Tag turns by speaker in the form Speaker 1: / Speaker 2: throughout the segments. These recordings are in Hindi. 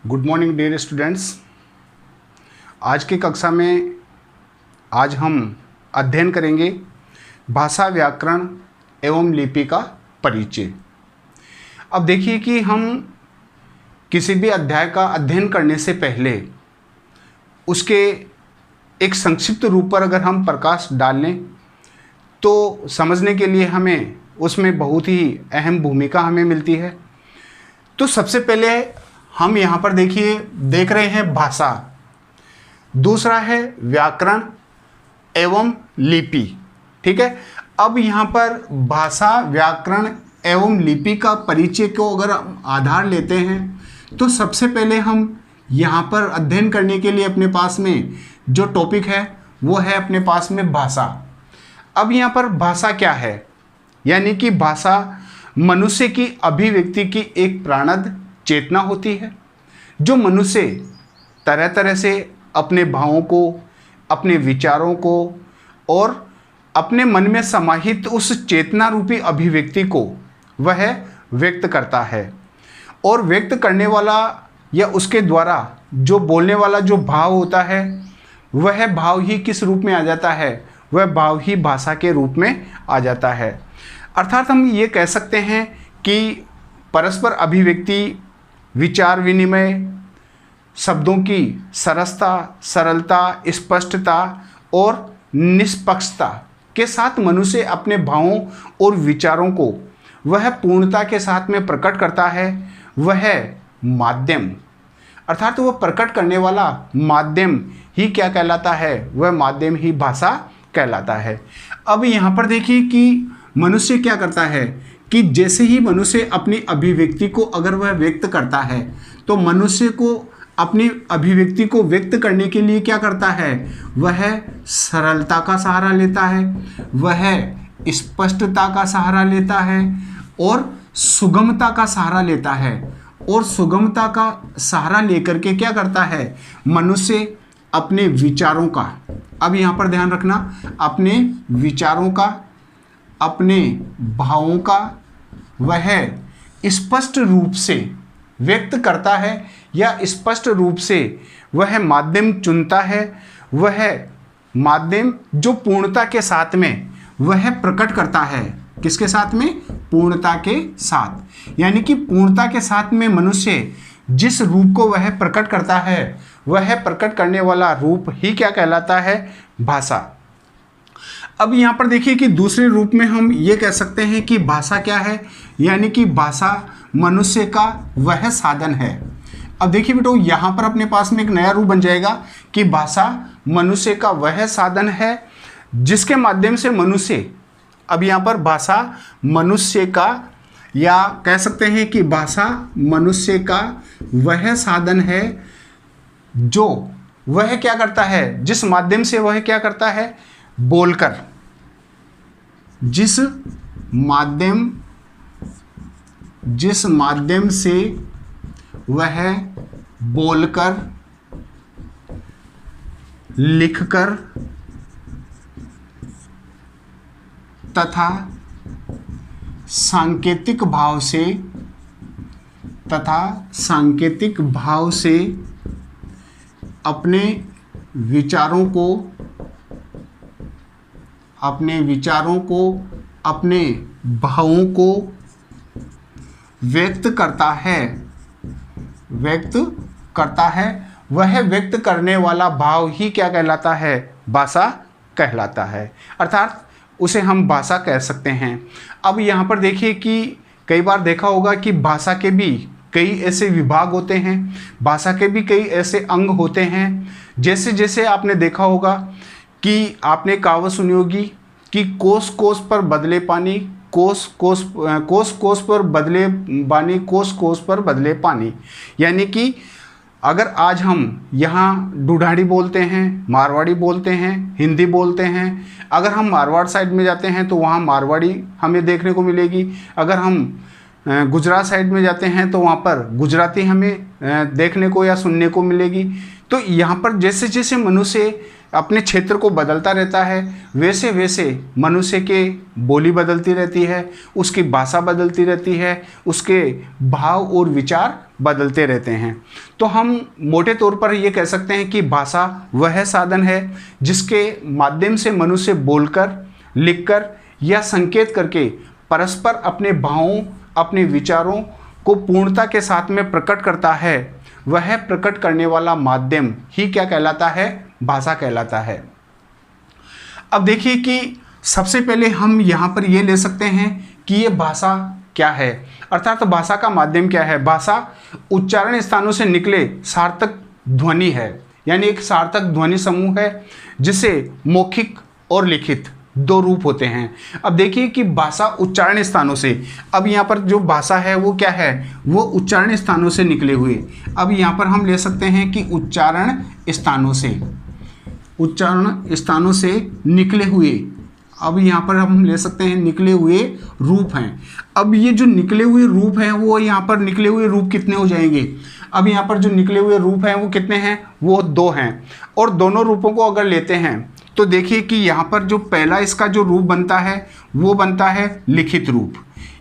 Speaker 1: Good morning dear students. आज की कक्षा में आज हम अध्ययन करेंगे भाषा, व्याकरण एवं लिपि का परिचय। अब देखिए कि हम किसी भी अध्याय का अध्ययन करने से पहले उसके एक संक्षिप्त रूप पर अगर हम प्रकाश डाल लें तो समझने के लिए हमें उसमें बहुत ही अहम भूमिका हमें मिलती है। तो सबसे पहले हम यहाँ पर देख रहे हैं भाषा, दूसरा है व्याकरण एवं लिपि। ठीक है, अब यहाँ पर भाषा, व्याकरण एवं लिपि का परिचय को अगर हम आधार लेते हैं तो सबसे पहले हम यहाँ पर अध्ययन करने के लिए अपने पास में जो टॉपिक है वो है अपने पास में भाषा। अब यहाँ पर भाषा क्या है, यानी कि भाषा मनुष्य की अभिव्यक्ति की एक प्राणद चेतना होती है जो मनुष्य तरह तरह से अपने भावों को, अपने विचारों को और अपने मन में समाहित उस चेतना रूपी अभिव्यक्ति को वह व्यक्त करता है। और व्यक्त करने वाला या उसके द्वारा जो बोलने वाला जो भाव होता है वह भाव ही किस रूप में आ जाता है, वह भाव ही भाषा के रूप में आ जाता है। अर्थात हम ये कह सकते हैं कि परस्पर अभिव्यक्ति, विचार विनिमय, शब्दों की सरसता, सरलता, स्पष्टता और निष्पक्षता के साथ मनुष्य अपने भावों और विचारों को वह पूर्णता के साथ में प्रकट करता है। वह माध्यम, अर्थात वह प्रकट करने वाला माध्यम ही क्या कहलाता है, वह माध्यम ही भाषा कहलाता है। अब यहाँ पर देखिए कि मनुष्य क्या करता है कि जैसे ही मनुष्य अपनी अभिव्यक्ति को अगर वह व्यक्त करता है तो मनुष्य को अपनी अभिव्यक्ति को व्यक्त करने के लिए क्या करता है, वह सरलता का सहारा लेता है, वह स्पष्टता का सहारा लेता है और सुगमता का सहारा लेता है। और सुगमता का सहारा लेकर के क्या करता है, मनुष्य अपने विचारों का, अब यहाँ पर ध्यान रखना, अपने विचारों का, अपने भावों का वह स्पष्ट रूप से व्यक्त करता है या स्पष्ट रूप से वह माध्यम चुनता है। वह माध्यम जो पूर्णता के साथ में वह प्रकट करता है, किसके साथ में, पूर्णता के साथ। यानी कि पूर्णता के साथ में मनुष्य जिस रूप को वह प्रकट करता है वह प्रकट करने वाला रूप ही क्या कहलाता है, भाषा। अब यहाँ पर देखिए कि दूसरे रूप में हम ये कह सकते हैं कि भाषा क्या है, यानी कि भाषा मनुष्य का वह साधन है। अब देखिए बेटो, यहाँ पर अपने पास में एक नया रूप बन जाएगा कि भाषा मनुष्य का वह साधन है जिसके माध्यम से मनुष्य, अब यहाँ पर भाषा मनुष्य का, या कह सकते हैं कि भाषा मनुष्य का वह साधन है जो वह क्या करता है, जिस माध्यम से वह क्या करता है, बोलकर, जिस माध्यम से वह बोलकर, लिखकर तथा सांकेतिक भाव से अपने विचारों को, अपने भावों को व्यक्त करता है। वह व्यक्त करने वाला भाव ही क्या कहलाता है, भाषा कहलाता है। अर्थात उसे हम भाषा कह सकते हैं। अब यहाँ पर देखिए कि कई बार देखा होगा कि भाषा के भी कई ऐसे विभाग होते हैं, भाषा के भी कई ऐसे अंग होते हैं। जैसे जैसे आपने देखा होगा कि आपने कहावत सुनी होगी कि कोस कोस पर बदले पानी, कोस कोस पर बदले बानी, कोस कोस पर बदले पानी। यानी कि अगर आज हम यहाँ ढूढ़ाड़ी बोलते हैं, मारवाड़ी बोलते हैं, हिंदी बोलते हैं, अगर हम मारवाड़ साइड में जाते हैं तो वहाँ मारवाड़ी हमें देखने को मिलेगी। अगर हम गुजरात साइड में जाते हैं तो वहाँ पर गुजराती हमें देखने को या सुनने को मिलेगी। तो यहाँ पर जैसे जैसे मनुष्य अपने क्षेत्र को बदलता रहता है, वैसे वैसे मनुष्य के बोली बदलती रहती है, उसकी भाषा बदलती रहती है, उसके भाव और विचार बदलते रहते हैं। तो हम मोटे तौर पर ये कह सकते हैं कि भाषा वह साधन है जिसके माध्यम से मनुष्य बोलकर, लिखकर या संकेत करके परस्पर अपने भावों, अपने विचारों को पूर्णता के साथ में प्रकट करता है। वह प्रकट करने वाला माध्यम ही क्या कहलाता है? भाषा कहलाता है। अब देखिए कि सबसे पहले हम यहाँ पर ये ले सकते हैं कि ये भाषा क्या है, अर्थात तो भाषा का माध्यम क्या है। भाषा उच्चारण स्थानों से निकले सार्थक ध्वनि है, यानी एक सार्थक ध्वनि समूह है जिसे मौखिक और लिखित दो रूप होते हैं। अब देखिए कि भाषा उच्चारण स्थानों से, अब यहाँ पर जो भाषा है वो क्या है? वो उच्चारण स्थानों से निकले हुए। अब यहाँ पर हम ले सकते हैं कि उच्चारण स्थानों से निकले हुए, अब यहाँ पर हम ले सकते हैं निकले हुए रूप हैं। अब ये जो निकले हुए रूप हैं वो यहाँ पर निकले हुए रूप कितने हो जाएंगे? अब यहाँ पर जो निकले हुए रूप हैं वो कितने हैं? वो 2 हैं। और दोनों रूपों को अगर लेते हैं तो देखिए कि यहाँ पर जो पहला इसका जो रूप बनता है वो बनता है लिखित रूप,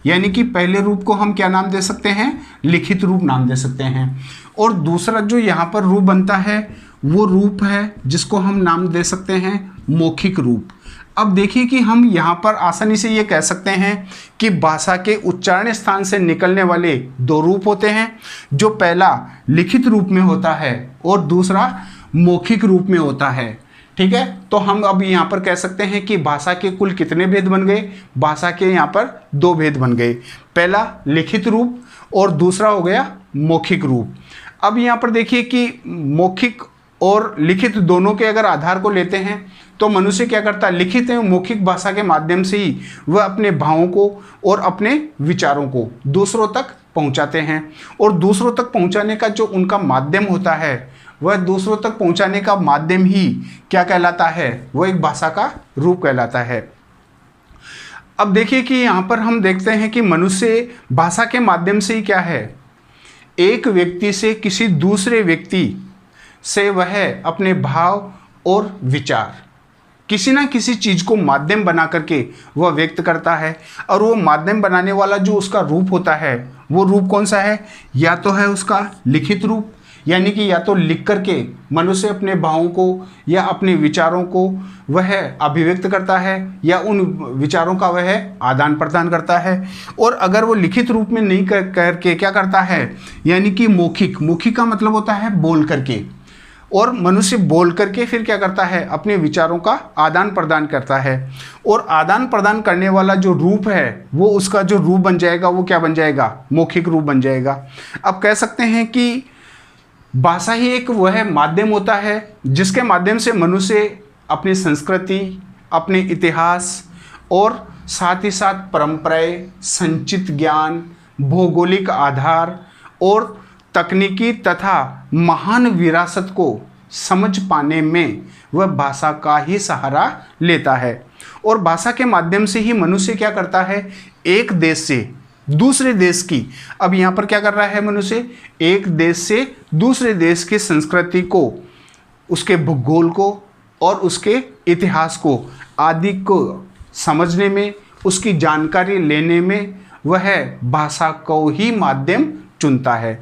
Speaker 1: यानी कि पहले रूप को हम क्या नाम दे सकते हैं? लिखित रूप नाम दे सकते हैं। और दूसरा जो यहाँ पर रूप बनता है वो रूप है जिसको हम नाम दे सकते हैं मौखिक रूप। अब देखिए कि हम यहाँ पर आसानी से ये कह सकते हैं कि भाषा के उच्चारण स्थान से निकलने वाले 2 रूप होते हैं, जो पहला लिखित रूप में होता है और दूसरा मौखिक रूप में होता है। ठीक है, तो हम अब यहाँ पर कह सकते हैं कि भाषा के कुल कितने भेद बन गए? भाषा के यहाँ पर 2 भेद बन गए, पहला लिखित रूप और दूसरा हो गया मौखिक रूप। अब यहाँ पर देखिए कि मौखिक और लिखित दोनों के अगर आधार को लेते हैं तो मनुष्य क्या करता है? लिखित एवं मौखिक भाषा के माध्यम से ही वह अपने भावों को और अपने विचारों को दूसरों तक पहुँचाते हैं। और दूसरों तक पहुँचाने का जो उनका माध्यम होता है, वह दूसरों तक पहुंचाने का माध्यम ही क्या कहलाता है? वो एक भाषा का रूप कहलाता है। अब देखिए कि यहाँ पर हम देखते हैं कि मनुष्य भाषा के माध्यम से ही क्या है? एक व्यक्ति से किसी दूसरे व्यक्ति से वह अपने भाव और विचार किसी ना किसी चीज़ को माध्यम बना करके वह व्यक्त करता है। और वो माध्यम बनाने वाला जो उसका रूप होता है वो रूप कौन सा है? या तो है उसका लिखित रूप, यानी कि या तो लिख करके मनुष्य अपने भावों को या अपने विचारों को वह अभिव्यक्त करता है या उन विचारों का वह आदान प्रदान करता है। और अगर वो लिखित रूप में नहीं करके क्या करता है, यानी कि मौखिक का मतलब होता है बोल करके, और मनुष्य बोल करके फिर क्या करता है? अपने विचारों का आदान प्रदान करता है। और आदान प्रदान करने वाला जो रूप है वो उसका जो रूप बन जाएगा वो क्या बन जाएगा? मौखिक रूप बन जाएगा। अब कह सकते हैं कि भाषा ही एक वह माध्यम होता है जिसके माध्यम से मनुष्य अपनी संस्कृति, अपने इतिहास और साथ ही साथ परंपराएं, संचित ज्ञान, भौगोलिक आधार और तकनीकी तथा महान विरासत को समझ पाने में वह भाषा का ही सहारा लेता है। और भाषा के माध्यम से ही मनुष्य क्या करता है? एक देश से दूसरे देश की, अब यहाँ पर क्या कर रहा है मनुष्य? एक देश से दूसरे देश की संस्कृति को, उसके भूगोल को और उसके इतिहास को आदि को समझने में, उसकी जानकारी लेने में वह भाषा को ही माध्यम चुनता है।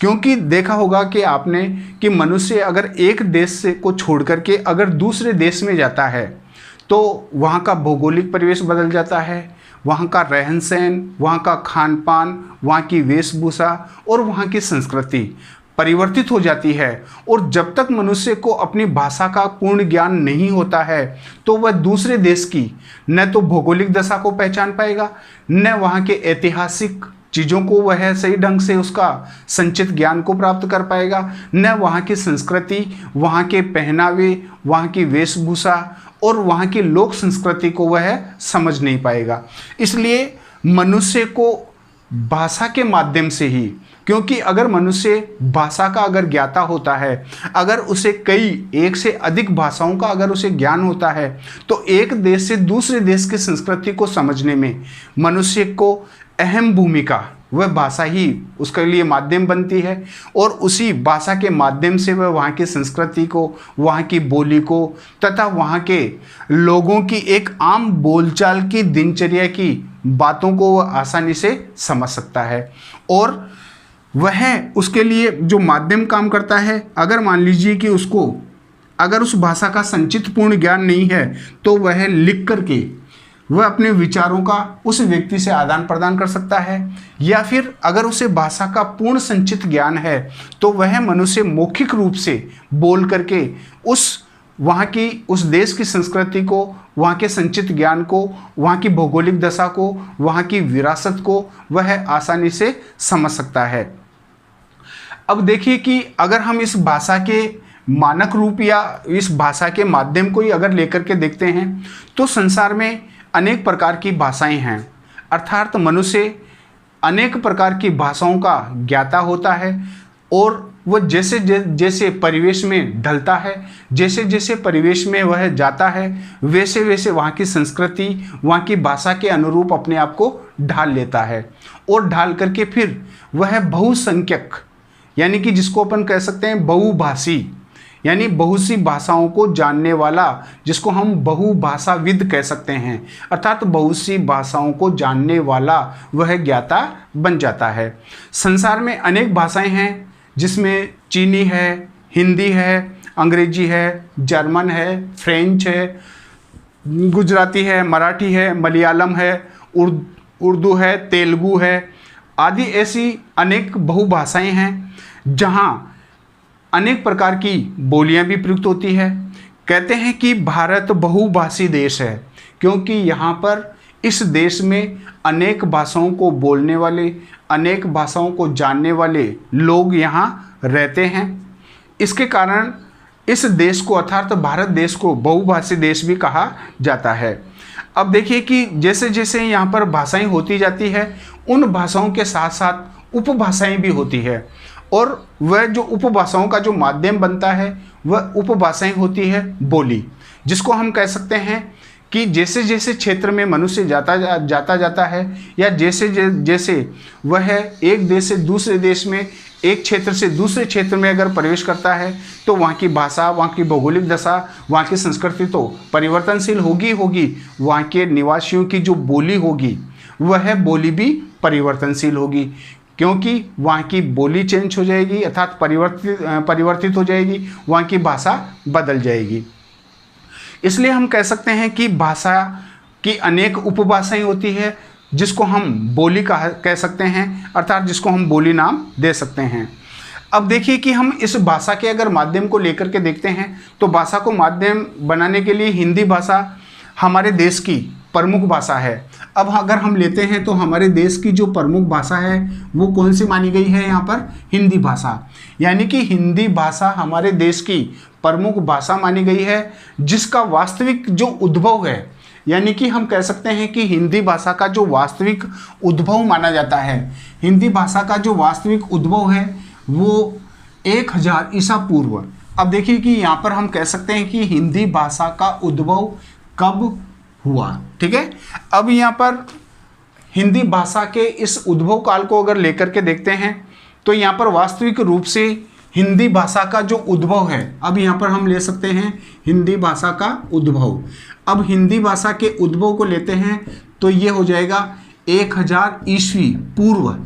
Speaker 1: क्योंकि देखा होगा कि आपने कि मनुष्य अगर एक देश से को छोड़ करके अगर दूसरे देश में जाता है तो वहाँ का भौगोलिक परिवेश बदल जाता है, वहाँ का रहन सहन, वहाँ का खान पान, वहाँ की वेशभूषा और वहाँ की संस्कृति परिवर्तित हो जाती है। और जब तक मनुष्य को अपनी भाषा का पूर्ण ज्ञान नहीं होता है तो वह दूसरे देश की न तो भौगोलिक दशा को पहचान पाएगा, न वहाँ के ऐतिहासिक चीज़ों को वह सही ढंग से उसका संचित ज्ञान को प्राप्त कर पाएगा, न वहाँ की संस्कृति, वहाँ के पहनावे, वहाँ की वेशभूषा और वहाँ की लोक संस्कृति को वह समझ नहीं पाएगा। इसलिए मनुष्य को भाषा के माध्यम से ही, क्योंकि अगर मनुष्य भाषा का अगर ज्ञाता होता है, अगर उसे एक से अधिक भाषाओं का अगर उसे ज्ञान होता है, तो एक देश से दूसरे देश की संस्कृति को समझने में मनुष्य को अहम भूमिका वह भाषा ही उसके लिए माध्यम बनती है और उसी भाषा के माध्यम से वह वहाँ की संस्कृति को, वहाँ की बोली को तथा वहाँ के लोगों की एक आम बोलचाल की दिनचर्या की बातों को वह आसानी से समझ सकता है। और वह उसके लिए जो माध्यम काम करता है, अगर मान लीजिए कि उसको अगर उस भाषा का संचित पूर्ण ज्ञान नहीं है तो वह लिख करके वह अपने विचारों का उस व्यक्ति से आदान प्रदान कर सकता है, या फिर अगर उसे भाषा का पूर्ण संचित ज्ञान है तो वह मनुष्य मौखिक रूप से बोल करके वहाँ की उस देश की संस्कृति को, वहाँ के संचित ज्ञान को, वहाँ की भौगोलिक दशा को, वहाँ की विरासत को वह आसानी से समझ सकता है। अब देखिए कि अगर हम इस भाषा के मानक रूप या इस भाषा के माध्यम को ही अगर लेकर के देखते हैं तो संसार में अनेक प्रकार की भाषाएं हैं, अर्थात मनुष्य अनेक प्रकार की भाषाओं का ज्ञाता होता है और वह जैसे जैसे परिवेश में ढलता है, जैसे जैसे परिवेश में वह जाता है, वैसे वैसे वहाँ की संस्कृति, वहाँ की भाषा के अनुरूप अपने आप को ढाल लेता है और ढाल करके फिर वह बहुसंख्यक, यानी कि जिसको अपन कह सकते हैं बहुभाषी, यानी बहुत सी भाषाओं को जानने वाला, जिसको हम बहुभाषाविद कह सकते हैं, अर्थात बहुत सी भाषाओं को जानने वाला वह ज्ञाता बन जाता है। संसार में अनेक भाषाएं हैं जिसमें चीनी है, हिंदी है, अंग्रेजी है, जर्मन है, फ्रेंच है, गुजराती है, मराठी है, मलयालम है, उर्दू है, तेलुगु है आदि ऐसी अनेक बहुभाषाएं हैं जहाँ अनेक प्रकार की बोलियां भी प्रयुक्त होती है। कहते हैं कि भारत बहुभाषी देश है क्योंकि यहाँ पर इस देश में अनेक भाषाओं को बोलने वाले, अनेक भाषाओं को जानने वाले लोग यहाँ रहते हैं। इसके कारण इस देश को अर्थात भारत देश को बहुभाषी देश भी कहा जाता है। अब देखिए कि जैसे जैसे यहाँ पर भाषाएं होती जाती है, उन भाषाओं के साथ साथ उपभाषाएं भी होती है और वह जो उपभाषाओं का जो माध्यम बनता है वह उपभाषाएं होती है बोली, जिसको हम कह सकते हैं कि जैसे जैसे क्षेत्र में मनुष्य जाता है या जैसे जैसे वह एक देश से दूसरे देश में, एक क्षेत्र से दूसरे क्षेत्र में अगर प्रवेश करता है तो वहाँ की भाषा, वहाँ की भौगोलिक दशा, वहाँ की संस्कृति तो परिवर्तनशील होगी। वहाँ के निवासियों की जो बोली होगी वह बोली भी परिवर्तनशील होगी क्योंकि वहाँ की बोली चेंज हो जाएगी, अर्थात परिवर्तित हो जाएगी, वहाँ की भाषा बदल जाएगी। इसलिए हम कह सकते हैं कि भाषा की अनेक उपभाषाएं होती है जिसको हम बोली कह सकते हैं, अर्थात जिसको हम बोली नाम दे सकते हैं। अब देखिए कि हम इस भाषा के अगर माध्यम को लेकर के देखते हैं तो भाषा को माध्यम बनाने के लिए हिंदी भाषा हमारे देश की प्रमुख भाषा है। अब अगर हम लेते हैं तो हमारे देश की जो प्रमुख भाषा है वो कौन सी मानी गई है यहाँ पर? हिंदी भाषा। यानी कि हिंदी भाषा हमारे देश की प्रमुख भाषा मानी गई है जिसका वास्तविक जो उद्भव है, यानी कि हम कह सकते हैं कि हिंदी भाषा का जो वास्तविक उद्भव माना जाता है, हिंदी भाषा का जो वास्तविक उद्भव है वो 1000 ईसा पूर्व। अब देखिए कि यहाँ पर हम कह सकते हैं कि हिंदी भाषा का उद्भव कब हुआ, ठीक है। अब यहाँ पर हिंदी भाषा के इस उद्भव काल को अगर लेकर के देखते हैं तो यहाँ पर वास्तविक रूप से हिंदी भाषा का जो उद्भव है, अब यहाँ पर हम ले सकते हैं हिंदी भाषा का उद्भव। अब हिंदी भाषा के उद्भव को लेते हैं तो ये हो जाएगा 1000 ईस्वी पूर्व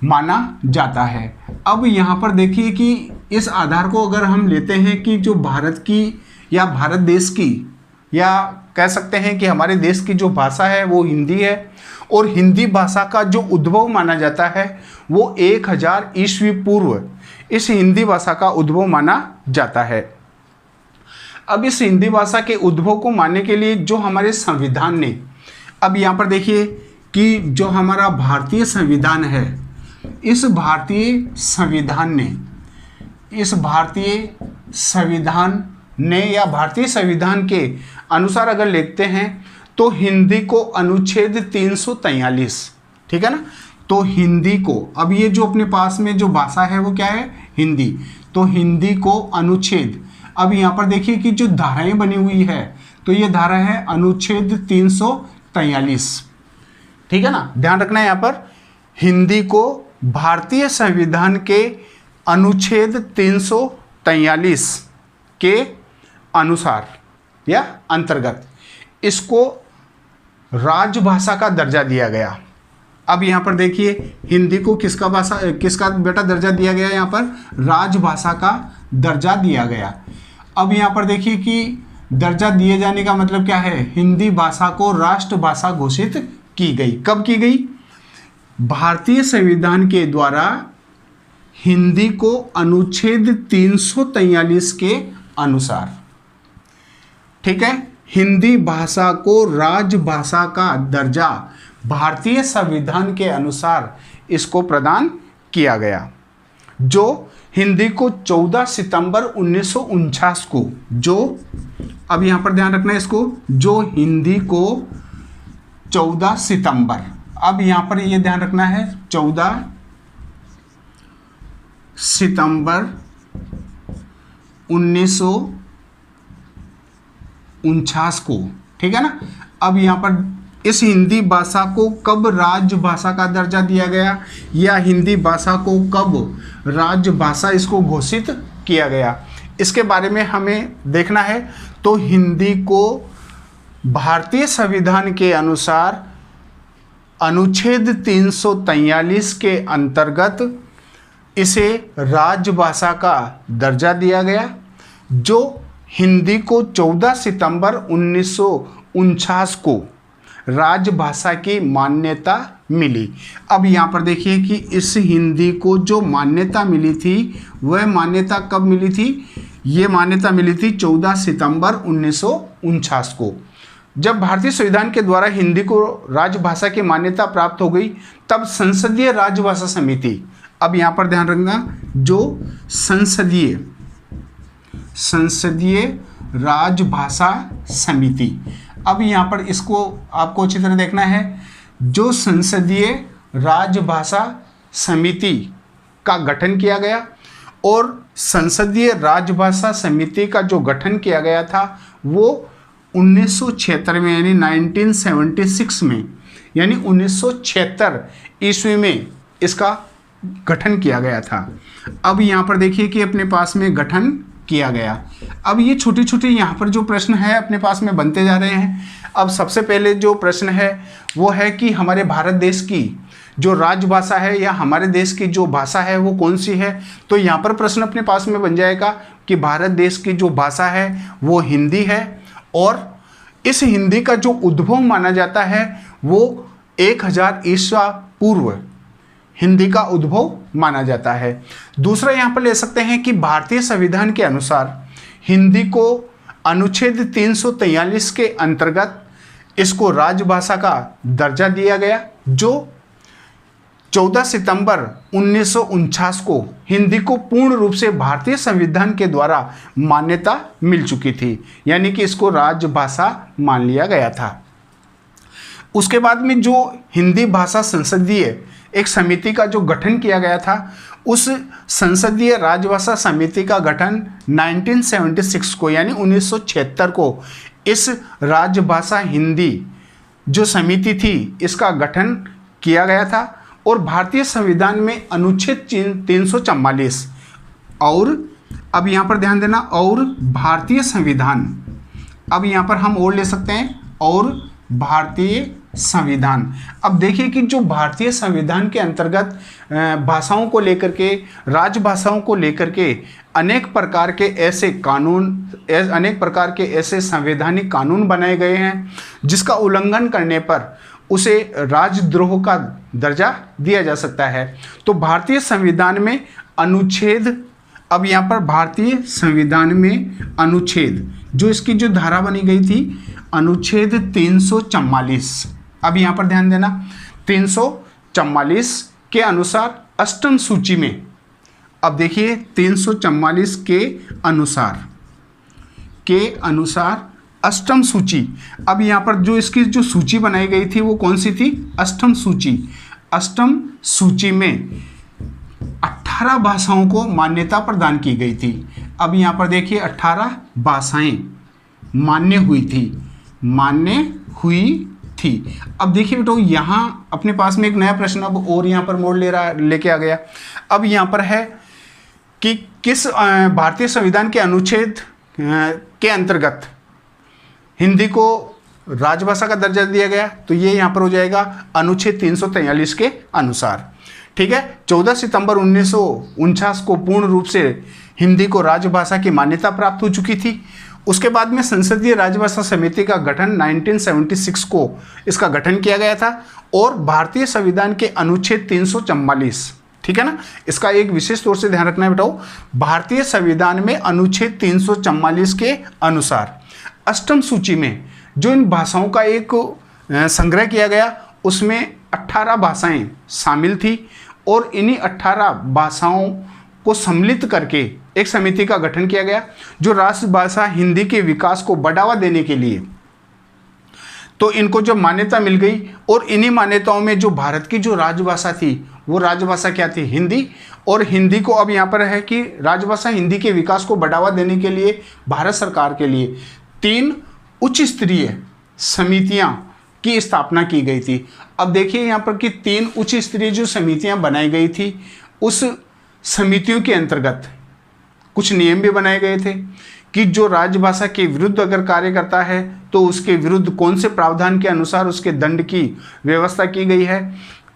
Speaker 1: माना जाता है। अब यहाँ पर देखिए कि इस आधार को अगर हम लेते हैं कि जो भारत की या भारत देश की या कह सकते हैं कि हमारे देश की जो भाषा है वो हिंदी है और हिंदी भाषा का जो उद्भव माना जाता है वो 1000 ईस्वी पूर्व इस हिंदी भाषा का उद्भव माना जाता है। अब इस हिंदी भाषा के उद्भव को मानने के लिए जो हमारे संविधान ने, अब यहाँ पर देखिए कि जो हमारा भारतीय संविधान है, इस भारतीय संविधान ने या भारतीय संविधान के अनुसार अगर लिखते हैं तो हिंदी को अनुच्छेद 343, ठीक है ना, तो हिंदी को, अब ये जो अपने पास में जो भाषा है वो क्या है? हिंदी। तो हिंदी को अनुच्छेद, अब यहाँ पर देखिए कि जो धाराएं बनी हुई है तो ये धारा है अनुच्छेद 343, ठीक है ना, ध्यान रखना है यहाँ पर, हिंदी को भारतीय संविधान के अनुच्छेद 343 के अनुसार या अंतर्गत इसको राजभाषा का दर्जा दिया गया। अब यहाँ पर देखिए, हिंदी को किसका बेटा दर्जा दिया गया, यहाँ पर राजभाषा का दर्जा दिया गया। अब यहाँ पर देखिए कि दर्जा दिए जाने का मतलब क्या है, हिंदी भाषा को राष्ट्रभाषा घोषित की गई। कब की गई? भारतीय संविधान के द्वारा हिंदी को अनुच्छेद 343 के अनुसार, ठीक है, हिंदी भाषा को राजभाषा का दर्जा भारतीय संविधान के अनुसार इसको प्रदान किया गया। जो हिंदी को 14 सितंबर 1949 को, जो अब यहाँ पर ध्यान रखना है इसको, जो हिंदी को 14 सितंबर, अब यहाँ पर ये ध्यान रखना है 14 सितंबर 1949 को, ठीक है ना। अब यहाँ पर इस हिंदी भाषा को कब राजभाषा का दर्जा दिया गया, या हिंदी भाषा को कब राजभाषा इसको घोषित किया गया, इसके बारे में हमें देखना है। तो हिंदी को भारतीय संविधान के अनुसार अनुच्छेद 343 के अंतर्गत इसे राजभाषा का दर्जा दिया गया, जो हिंदी को 14 सितंबर 1949 को राजभाषा की मान्यता मिली। अब यहाँ पर देखिए कि इस हिंदी को जो मान्यता मिली थी, वह मान्यता कब मिली थी? ये मान्यता मिली थी 14 सितंबर 1949 को। जब भारतीय संविधान के द्वारा हिंदी को राजभाषा की मान्यता प्राप्त हो गई, तब संसदीय राजभाषा समिति, अब यहाँ पर ध्यान रखना, जो संसदीय राजभाषा समिति, अब यहाँ पर इसको आपको अच्छी तरह देखना है, जो संसदीय राजभाषा समिति का गठन किया गया, और संसदीय राजभाषा समिति का जो गठन किया गया था वो 1976 में, यानी 1976 में, यानी 1976 ईस्वी में इसका गठन किया गया था। अब यहाँ पर देखिए कि अपने पास में गठन किया गया। अब ये छोटे छोटे यहाँ पर जो प्रश्न है अपने पास में बनते जा रहे हैं। अब सबसे पहले जो प्रश्न है वो है कि हमारे भारत देश की जो राजभाषा है या हमारे देश की जो भाषा है वो कौन सी है। तो यहाँ पर प्रश्न अपने पास में बन जाएगा कि भारत देश की जो भाषा है वो हिंदी है, और इस हिंदी का जो उद्भव माना जाता है वो 1000 ईसा पूर्व हिंदी का उद्भव माना जाता है। दूसरा यहाँ पर ले सकते हैं कि भारतीय संविधान के अनुसार हिंदी को अनुच्छेद 343 के अंतर्गत इसको राजभाषा का दर्जा दिया गया, जो 14 सितंबर 1949 को हिंदी को पूर्ण रूप से भारतीय संविधान के द्वारा मान्यता मिल चुकी थी, यानी कि इसको राजभाषा मान लिया गया था। उसके बाद में जो हिंदी भाषा संसदीय एक समिति का जो गठन किया गया था, उस संसदीय राजभाषा समिति का गठन 1976 को, यानी 1976 को इस राजभाषा हिंदी जो समिति थी इसका गठन किया गया था। और भारतीय संविधान में अनुच्छेद 344, और अब यहाँ पर ध्यान देना, और भारतीय संविधान, अब यहाँ पर हम और ले सकते हैं, और भारतीय संविधान। अब देखिए कि जो भारतीय संविधान के अंतर्गत भाषाओं को लेकर के, राजभाषाओं को लेकर के अनेक प्रकार के ऐसे कानून, अनेक प्रकार के ऐसे संवैधानिक कानून बनाए गए हैं जिसका उल्लंघन करने पर उसे राजद्रोह का दर्जा दिया जा सकता है। तो भारतीय संविधान में अनुच्छेद, अब यहाँ पर भारतीय संविधान में अनुच्छेद, जो इसकी जो धारा बनी गई थी अनुच्छेद 344, अब यहाँ पर ध्यान देना, 344 के अनुसार अष्टम सूची में, अब देखिए 344 के अनुसार अष्टम सूची, अब यहाँ पर जो इसकी जो सूची बनाई गई थी वो कौन सी थी? अष्टम सूची। अष्टम सूची में 18 भाषाओं को मान्यता प्रदान की गई थी। अब यहाँ पर देखिए 18 भाषाएं मान्य हुई थी, थी। अब देखिए बेटो, यहाँ अपने पास में एक नया प्रश्न अब और यहाँ पर मोड़ लेके आ गया। अब यहाँ पर है कि किस भारतीय संविधान के अनुच्छेद के अंतर्गत हिंदी को राजभाषा का दर्जा दिया गया, तो ये यहाँ पर हो जाएगा अनुच्छेद 343 के अनुसार। ठीक है, 14 सितंबर 1949 को पूर्ण रूप से हिंदी को राजभाषा की मान्यता प्राप्त हो चुकी थी। उसके बाद में संसदीय राजभाषा समिति का गठन 1976 को इसका गठन किया गया था और भारतीय संविधान के अनुच्छेद 344, ठीक है ना, इसका एक विशेष तौर से ध्यान रखना है बेटाओ, भारतीय संविधान में अनुच्छेद 344 के अनुसार अष्टम सूची में जो इन भाषाओं का एक संग्रह किया गया उसमें 18 भाषाएं शामिल थी और इन्हीं 18 भाषाओं को सम्मिलित करके एक समिति का गठन किया गया जो राष्ट्रभाषा हिंदी के विकास को बढ़ावा देने के लिए, तो इनको जब मान्यता मिल गई और इन्हीं मान्यताओं में जो भारत की जो राजभाषा थी वो राजभाषा क्या थी, हिंदी। और हिंदी को अब यहाँ पर है कि राजभाषा हिंदी के विकास को बढ़ावा देने के लिए भारत सरकार के लिए 3 उच्च स्तरीय समितियां की स्थापना की गई थी। अब देखिए यहाँ पर कि 3 उच्च स्तरीय जो समितियां बनाई गई थी, उस समितियों के अंतर्गत कुछ नियम भी बनाए गए थे कि जो राजभाषा के विरुद्ध अगर कार्य करता है तो उसके विरुद्ध कौन से प्रावधान के अनुसार उसके दंड की व्यवस्था की गई है,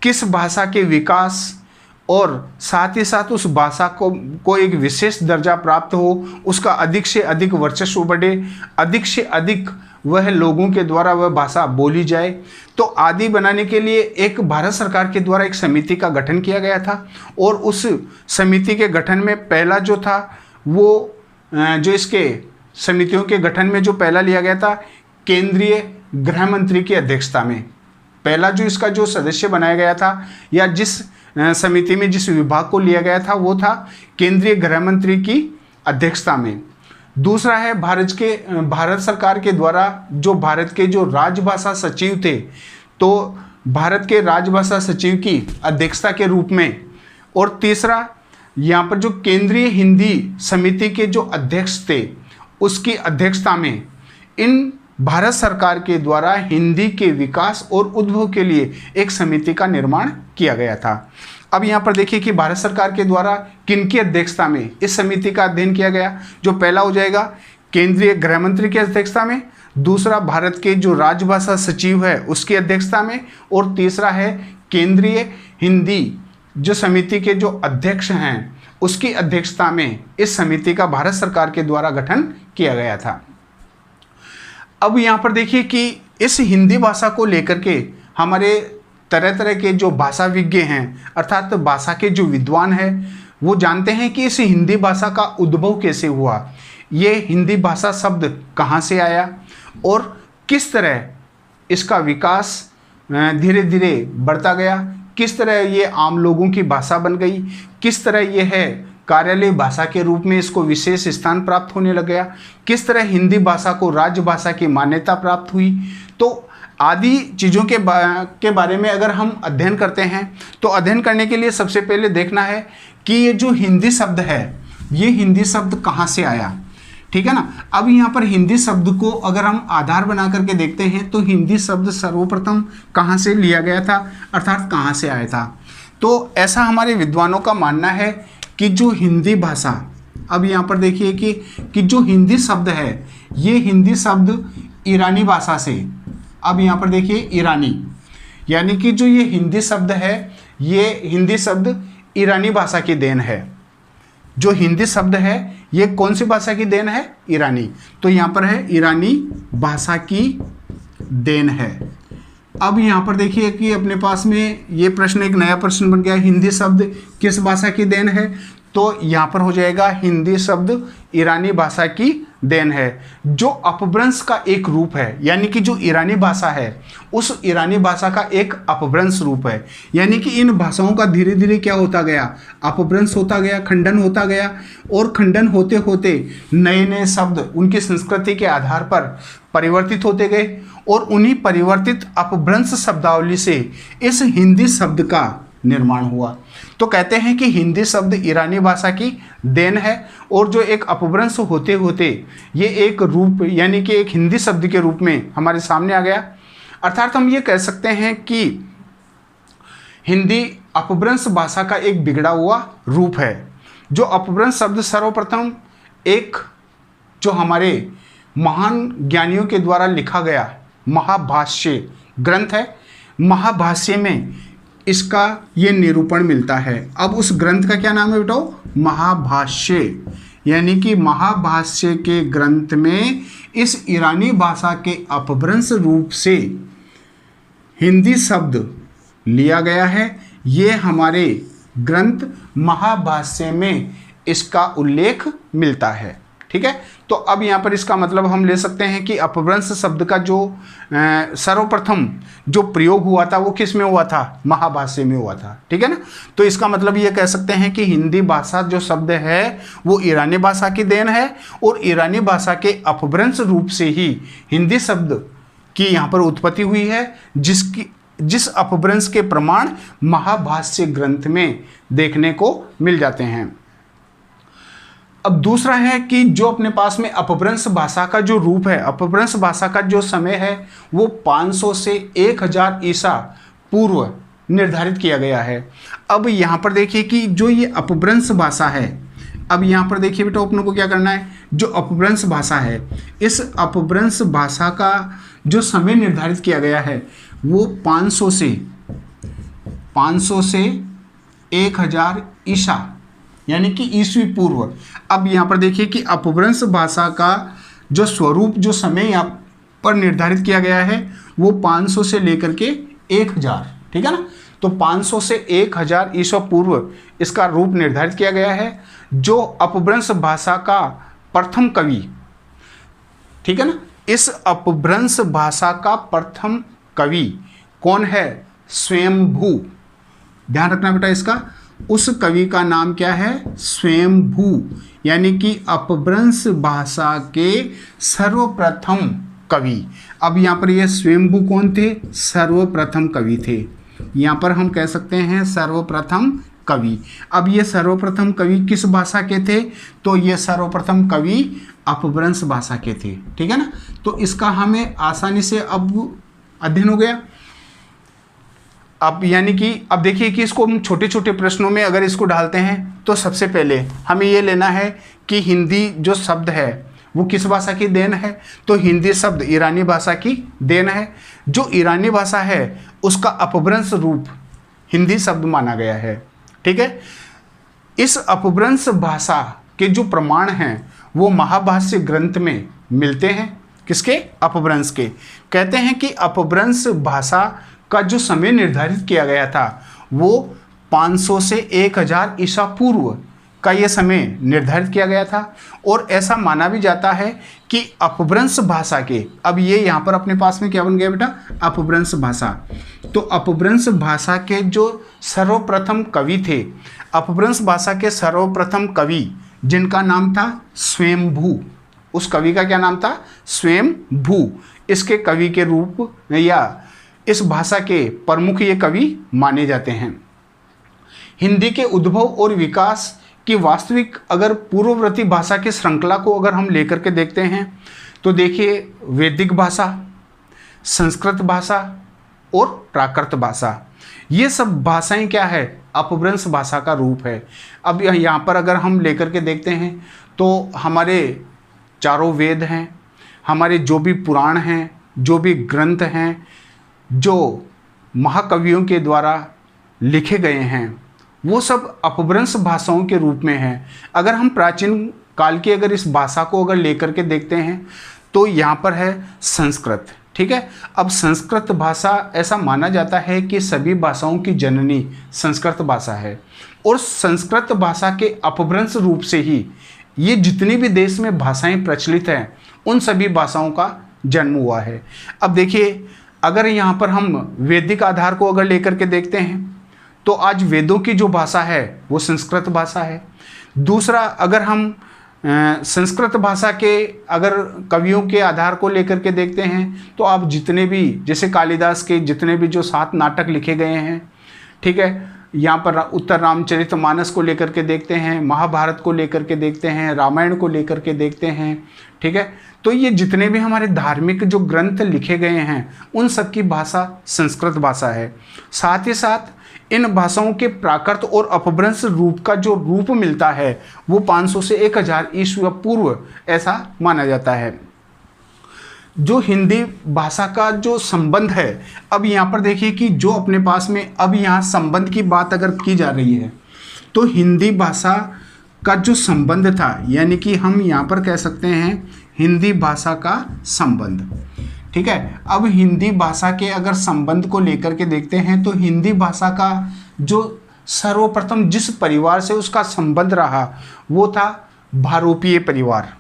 Speaker 1: किस भाषा के विकास और साथ ही साथ उस भाषा को एक विशेष दर्जा प्राप्त हो, उसका अधिक से अधिक वर्चस्व बढ़े, अधिक से अधिक वह लोगों के द्वारा वह भाषा बोली जाए, तो आदि बनाने के लिए एक भारत सरकार के द्वारा एक समिति का गठन किया गया था। और उस समिति के गठन में पहला जो था वो जो इसके समितियों के गठन में जो पहला लिया गया था, केंद्रीय गृह मंत्री की अध्यक्षता में पहला जो इसका जो सदस्य बनाया गया था या जिस समिति में जिस विभाग को लिया गया था वो था केंद्रीय गृह मंत्री की अध्यक्षता में। दूसरा है भारत सरकार के द्वारा जो भारत के जो राजभाषा सचिव थे, तो भारत के राजभाषा सचिव की अध्यक्षता के रूप में। और तीसरा यहाँ पर जो केंद्रीय हिंदी समिति के जो अध्यक्ष थे उसकी अध्यक्षता में इन भारत सरकार के द्वारा हिंदी के विकास और उद्भव के लिए एक समिति का निर्माण किया गया था। अब यहाँ पर देखिए कि भारत सरकार के द्वारा किनकी अध्यक्षता में इस समिति का अध्ययन किया गया। जो पहला हो जाएगा केंद्रीय गृह मंत्री की अध्यक्षता में, दूसरा भारत के जो राजभाषा सचिव है उसकी अध्यक्षता में, और तीसरा है केंद्रीय हिंदी जो समिति के जो अध्यक्ष हैं उसकी अध्यक्षता में इस समिति का भारत सरकार के द्वारा गठन किया गया था। अब यहाँ पर देखिए कि इस हिंदी भाषा को लेकर के हमारे तरह तरह के जो भाषा विज्ञ हैं अर्थात भाषा के जो विद्वान हैं वो जानते हैं कि इस हिंदी भाषा का उद्भव कैसे हुआ, ये हिंदी भाषा शब्द कहाँ से आया और किस तरह इसका विकास धीरे धीरे बढ़ता गया, किस तरह ये आम लोगों की भाषा बन गई, किस तरह ये है कार्यालय भाषा के रूप में इसको विशेष स्थान प्राप्त होने लग गया, किस तरह हिंदी भाषा को राजभाषा की मान्यता प्राप्त हुई। तो आदि चीज़ों के बारे में अगर हम अध्ययन करते हैं तो अध्ययन करने के लिए सबसे पहले देखना है कि ये जो हिंदी शब्द है ये हिंदी शब्द कहाँ से आया, ठीक है ना। अब यहाँ पर हिंदी शब्द को अगर हम आधार बना करके देखते हैं तो हिंदी शब्द सर्वप्रथम कहाँ से लिया गया था अर्थात कहाँ से आया था। तो ऐसा हमारे विद्वानों का मानना है कि जो हिंदी भाषा, अब यहाँ पर देखिए कि जो हिंदी शब्द है ये हिंदी शब्द ईरानी भाषा से, अब यहाँ पर देखिए ईरानी, यानी कि जो ये हिंदी शब्द है ये हिंदी शब्द ईरानी भाषा की देन है। जो हिंदी शब्द है ये कौन सी भाषा की देन है, ईरानी। तो यहाँ पर है ईरानी भाषा की देन है। अब यहाँ पर देखिए कि अपने पास में ये प्रश्न एक नया प्रश्न बन गया, हिंदी शब्द किस भाषा की देन है, तो यहाँ पर हो जाएगा हिंदी शब्द ईरानी भाषा की देन है, जो अपभ्रंश का एक रूप है। यानी कि जो ईरानी भाषा है उस ईरानी भाषा का एक अपभ्रंश रूप है, यानी कि इन भाषाओं का धीरे धीरे क्या होता गया, अपभ्रंश होता गया, खंडन होता गया, और खंडन होते होते नए नए शब्द उनकी संस्कृति के आधार पर परिवर्तित होते गए, और उन्हीं परिवर्तित अपभ्रंश शब्दावली से इस हिंदी शब्द का निर्माण हुआ। तो कहते हैं कि हिंदी शब्द ईरानी भाषा की देन है, और जो एक अपभ्रंश होते होते ये एक रूप यानी कि एक हिंदी शब्द के रूप में हमारे सामने आ गया। अर्थात हम ये कह सकते हैं कि हिंदी अपभ्रंश भाषा का एक बिगड़ा हुआ रूप है। जो अपभ्रंश शब्द सर्वप्रथम एक जो हमारे महान ज्ञानियों के द्वारा लिखा गया महाभाष्य ग्रंथ है, महाभाष्य में इसका ये निरूपण मिलता है। अब उस ग्रंथ का क्या नाम है बेटाओ? महाभाष्य। यानी कि महाभाष्य के ग्रंथ में इस ईरानी भाषा के अपभ्रंश रूप से हिंदी शब्द लिया गया है। ये हमारे ग्रंथ महाभाष्य में इसका उल्लेख मिलता है। ठीक है, तो अब यहाँ पर इसका मतलब हम ले सकते हैं कि अपभ्रंश शब्द का जो सर्वप्रथम जो प्रयोग हुआ था वो किस में हुआ था? महाभाष्य में हुआ था। ठीक है ना, तो इसका मतलब ये कह सकते हैं कि हिंदी भाषा जो शब्द है वो ईरानी भाषा की देन है और ईरानी भाषा के अपभ्रंश रूप से ही हिंदी शब्द की यहाँ पर उत्पत्ति हुई है, जिस अपभ्रंश के प्रमाण महाभाष्य ग्रंथ में देखने को मिल जाते हैं। अब दूसरा है कि जो अपने पास में अपभ्रंश भाषा का जो रूप है, अपभ्रंश भाषा का जो समय है वो 500 से 1000 ईसा पूर्व निर्धारित किया गया है। अब यहाँ पर देखिए कि जो ये अपभ्रंश भाषा है, अब यहाँ पर देखिए बेटा अपनों को क्या करना है, जो अपभ्रंश भाषा है इस अपभ्रंश भाषा का जो समय निर्धारित किया गया है वो 500 से 1000 ईसा यानी कि ईस्वी पूर्व। अब यहाँ पर देखिए कि अपभ्रंश भाषा का जो स्वरूप जो समय यहाँ पर निर्धारित किया गया है वो 500 से लेकर के 1000, ठीक है ना, तो 500 से 1000 ईसा पूर्व इसका रूप निर्धारित किया गया है। जो अपभ्रंश भाषा का प्रथम कवि, ठीक है ना, इस अपभ्रंश भाषा का प्रथम कवि कौन है? स्वयंभू। ध्यान रखना बेटा इसका, उस कवि का नाम क्या है? स्वयंभू, यानी कि अपभ्रंश भाषा के सर्वप्रथम कवि। अब यहाँ पर ये स्वयंभू कौन थे? सर्वप्रथम कवि थे। यहाँ पर हम कह सकते हैं सर्वप्रथम कवि। अब ये सर्वप्रथम कवि किस भाषा के थे? तो ये सर्वप्रथम कवि अपभ्रंश भाषा के थे। ठीक है ना, तो इसका हमें आसानी से अब अध्ययन हो गया। अब यानी कि अब देखिए कि इसको हम छोटे छोटे प्रश्नों में अगर इसको डालते हैं तो सबसे पहले हमें ये लेना है कि हिंदी जो शब्द है वो किस भाषा की देन है? तो हिंदी शब्द ईरानी भाषा की देन है। जो ईरानी भाषा है उसका अपभ्रंश रूप हिंदी शब्द माना गया है। ठीक है, इस अपभ्रंश भाषा के जो प्रमाण हैं वो महाभाष्य ग्रंथ में मिलते हैं। किसके? अपभ्रंश के। कहते हैं कि अपभ्रंश भाषा का जो समय निर्धारित किया गया था वो 500 से 1000 ईसा पूर्व का ये समय निर्धारित किया गया था और ऐसा माना भी जाता है कि अपभ्रंश भाषा के, अब ये यहाँ पर अपने पास में क्या बन गया बेटा? अपभ्रंश भाषा। तो अपभ्रंश भाषा के जो सर्वप्रथम कवि थे, अपभ्रंश भाषा के सर्वप्रथम कवि जिनका नाम था स्वयंभू, उस कवि का क्या नाम था? स्वयंभू। इसके कवि के रूप या इस भाषा के प्रमुख ये कवि माने जाते हैं। हिंदी के उद्भव और विकास की वास्तविक अगर पूर्ववर्ती भाषा की श्रृंखला को अगर हम लेकर के देखते हैं तो देखिए वैदिक भाषा, संस्कृत भाषा और प्राकृत भाषा, ये सब भाषाएं क्या है? अपभ्रंश भाषा का रूप है। अब यहाँ पर अगर हम लेकर के देखते हैं तो हमारे चारों वेद हैं, हमारे जो भी पुराण हैं, जो भी ग्रंथ हैं, जो महाकवियों के द्वारा लिखे गए हैं वो सब अपभ्रंश भाषाओं के रूप में हैं। अगर हम प्राचीन काल की अगर इस भाषा को अगर लेकर के देखते हैं तो यहाँ पर है संस्कृत। ठीक है, अब संस्कृत भाषा ऐसा माना जाता है कि सभी भाषाओं की जननी संस्कृत भाषा है और संस्कृत भाषा के अपभ्रंश रूप से ही ये जितनी भी देश में भाषाएं प्रचलित हैं उन सभी भाषाओं का जन्म हुआ है। अब देखिए अगर यहाँ पर हम वैदिक आधार को अगर लेकर के देखते हैं तो आज वेदों की जो भाषा है वो संस्कृत भाषा है। दूसरा अगर हम संस्कृत भाषा के अगर कवियों के आधार को लेकर के देखते हैं तो आप जितने भी जैसे कालिदास के जितने भी जो 7 नाटक लिखे गए हैं, ठीक है, यहाँ पर उत्तर रामचरितमानस को लेकर के देखते हैं, महाभारत को लेकर के देखते हैं, रामायण को लेकर के देखते हैं, ठीक है। तो ये जितने भी हमारे धार्मिक जो ग्रंथ लिखे गए हैं उन सब की भाषा संस्कृत भाषा है। साथ ही साथ इन भाषाओं के प्राकृत और अपभ्रंश रूप का जो रूप मिलता है वो 500 से 1000 ईस्वी पूर्व ऐसा माना जाता है। जो हिंदी भाषा का जो संबंध है, अब यहाँ पर देखिए कि जो अपने पास में अब यहाँ संबंध की बात अगर की जा रही है तो हिंदी भाषा का जो संबंध था, यानी कि हम यहाँ पर कह सकते हैं हिंदी भाषा का संबंध, ठीक है। अब हिंदी भाषा के अगर संबंध को लेकर के देखते हैं तो हिंदी भाषा का जो सर्वप्रथम जिस परिवार से उसका संबंध रहा वो था भारोपीय परिवार,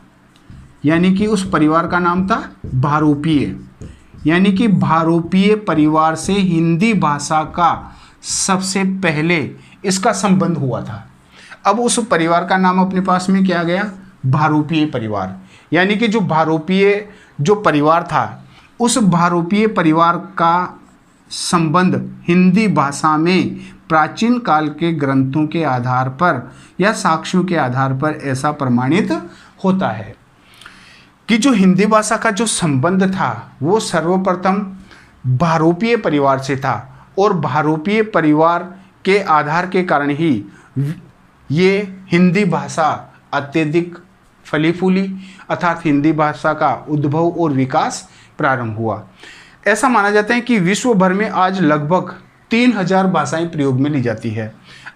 Speaker 1: यानी कि उस परिवार का नाम था भारोपीय, यानी कि भारोपीय परिवार से हिंदी भाषा का सबसे पहले इसका संबंध हुआ था। अब उस परिवार का नाम अपने पास में क्या गया, भारोपीय परिवार, यानी कि जो भारोपीय जो परिवार था उस भारोपीय परिवार का संबंध हिंदी भाषा में प्राचीन काल के ग्रंथों के आधार पर या साक्ष्यों के आधार पर ऐसा प्रमाणित होता है कि जो हिंदी भाषा का जो संबंध था वो सर्वप्रथम भारोपीय परिवार से था, और भारोपीय परिवार के आधार के कारण ही ये हिंदी भाषा अत्यधिक फली फूली, अर्थात हिंदी भाषा का उद्भव और विकास प्रारंभ हुआ। ऐसा माना जाता है कि विश्व भर में आज लगभग 3000 भाषाएं प्रयोग में ली जाती है।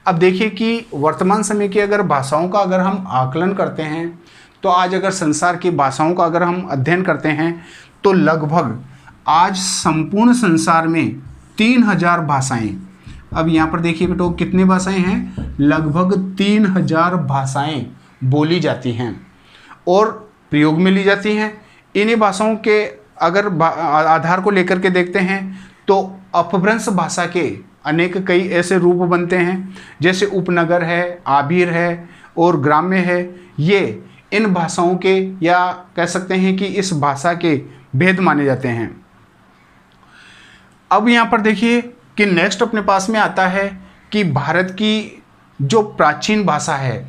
Speaker 1: अब देखिए कि वर्तमान समय की अगर भाषाओं का अगर हम आकलन करते हैं तो आज अगर संसार की भाषाओं का अगर हम अध्ययन करते हैं तो लगभग आज संपूर्ण संसार में 3000 भाषाएं, अब यहाँ पर देखिए बेटो कितनी भाषाएं हैं, लगभग 3000 भाषाएं बोली जाती हैं और प्रयोग में ली जाती हैं। इन्हीं भाषाओं के अगर आधार को लेकर के देखते हैं तो अपभ्रंश भाषा के अनेक कई ऐसे रूप बनते हैं, जैसे उपनगर है, आबिर है और ग्राम्य है। ये इन भाषाओं के या कह सकते हैं कि इस भाषा के भेद माने जाते हैं। अब यहाँ पर देखिए कि नेक्स्ट अपने पास में आता है कि भारत की जो प्राचीन भाषा है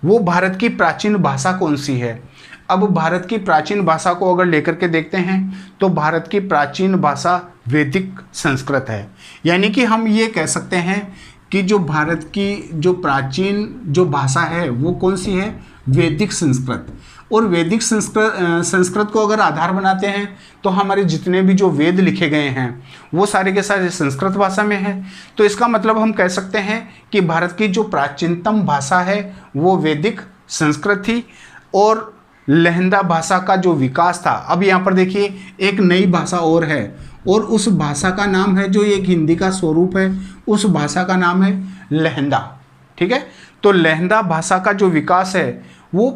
Speaker 1: वो भारत की प्राचीन भाषा कौन सी है। अब भारत की प्राचीन भाषा को अगर लेकर के देखते हैं तो भारत की प्राचीन भाषा वैदिक संस्कृत है, यानी कि हम ये कह सकते हैं कि जो भारत की जो प्राचीन जो भाषा है वो कौन सी है, वैदिक संस्कृत। और वैदिक संस्कृत को अगर आधार बनाते हैं तो हमारे जितने भी जो वेद लिखे गए हैं वो सारे के सारे संस्कृत भाषा में हैं। तो इसका मतलब हम कह सकते हैं कि भारत की जो प्राचीनतम भाषा है वो वैदिक संस्कृत थी। और लहंदा भाषा का जो विकास था, अब यहाँ पर देखिए एक नई भाषा और है और उस भाषा का नाम है, जो एक हिंदी का स्वरूप है, उस भाषा का नाम है लहंदा, ठीक है। तो लहंदा भाषा का जो विकास है वो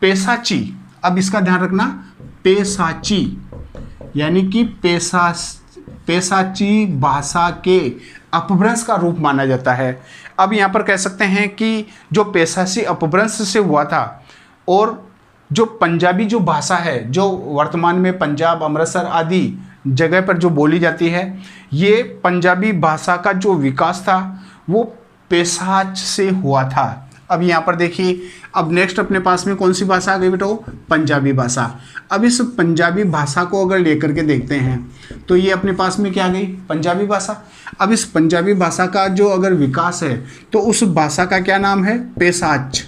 Speaker 1: पेशाची, अब इसका ध्यान रखना, पेशाची यानी कि पेशाची भाषा के अपभ्रंश का रूप माना जाता है। अब यहाँ पर कह सकते हैं कि जो पेशाची अपभ्रंश से हुआ था और जो पंजाबी जो भाषा है जो वर्तमान में पंजाब, अमृतसर आदि जगह पर जो बोली जाती है, ये पंजाबी भाषा का जो विकास था वो पेशाच से हुआ था। अब यहाँ पर देखिए, अब नेक्स्ट अपने पास में कौन सी भाषा आ गई बेटो, पंजाबी भाषा। अब इस पंजाबी भाषा को अगर लेकर के देखते हैं तो ये अपने पास में क्या आ गई, पंजाबी भाषा। अब इस पंजाबी भाषा का जो अगर विकास है तो उस भाषा का क्या नाम है, पेशाच,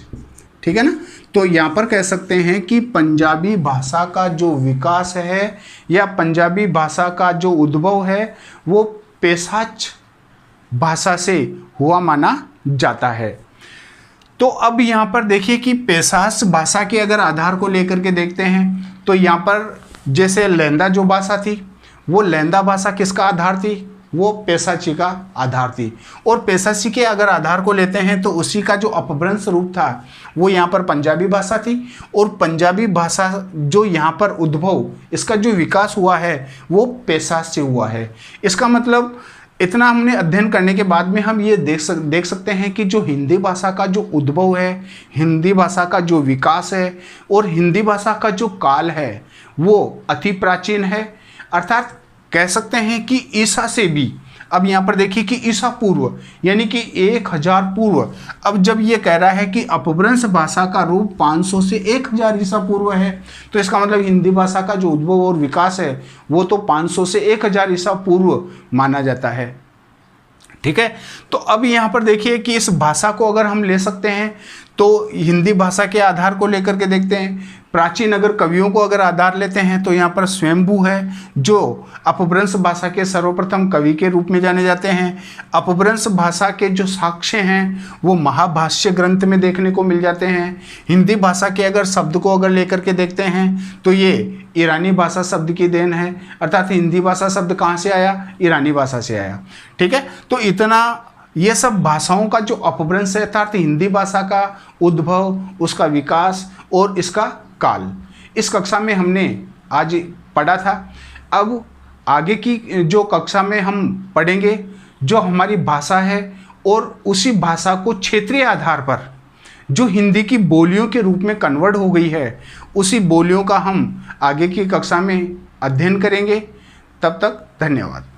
Speaker 1: ठीक है ना। तो यहाँ पर कह सकते हैं कि पंजाबी भाषा का जो विकास है या पंजाबी भाषा का जो उद्भव है वो पेशाच भाषा से हुआ माना जाता है। तो अब यहाँ पर देखिए कि पेशाच भाषा के अगर आधार को लेकर के देखते हैं तो यहाँ पर जैसे लहंदा जो भाषा थी वो लहंदा भाषा किसका आधार थी, वो पेशाची का आधार थी। और पेशाची के अगर आधार को लेते हैं तो उसी का जो अपभ्रंश रूप था वो यहाँ पर पंजाबी भाषा थी। और पंजाबी भाषा जो यहाँ पर उद्भव, इसका जो विकास हुआ है वो पेशाच से हुआ है। इसका मतलब इतना हमने अध्ययन करने के बाद में हम ये देख सकते हैं कि जो हिंदी भाषा का जो उद्भव है, हिंदी भाषा का जो विकास है और हिंदी भाषा का जो काल है वो अति प्राचीन है। अर्थात कह सकते हैं कि ईसा से भी अब यहाँ पर देखिए कि ईसा पूर्व यानी कि 1000 पूर्व। अब जब ये कह रहा है कि अपभ्रंश भाषा का रूप 500 से 1000 ईसा पूर्व है, तो इसका मतलब हिंदी भाषा का जो उद्भव और विकास है वो तो 500 से 1000 ईसा पूर्व माना जाता है। ठीक है, तो अब यहाँ पर देखिए कि इस भाषा को अगर हम ले सकते हैं तो हिंदी भाषा के आधार को लेकर के देखते हैं। प्राचीन अगर कवियों को अगर आधार लेते हैं तो यहाँ पर स्वयंभू है, जो अपभ्रंश भाषा के सर्वप्रथम कवि के रूप में जाने जाते हैं। अपभ्रंश भाषा के जो साक्ष्य हैं वो महाभाष्य ग्रंथ में देखने को मिल जाते हैं। हिंदी भाषा के अगर शब्द को अगर लेकर के देखते हैं तो ये ईरानी भाषा शब्द की देन है, अर्थात हिंदी भाषा शब्द कहाँ से आया, ईरानी भाषा से आया। ठीक है, तो इतना ये सब भाषाओं का जो अपभ्रंश है, अर्थात हिंदी भाषा का उद्भव, उसका विकास और इसका काल, इस कक्षा में हमने आज पढ़ा था। अब आगे की जो कक्षा में हम पढ़ेंगे जो हमारी भाषा है और उसी भाषा को क्षेत्रीय आधार पर जो हिंदी की बोलियों के रूप में कन्वर्ट हो गई है, उसी बोलियों का हम आगे की कक्षा में अध्ययन करेंगे। तब तक धन्यवाद।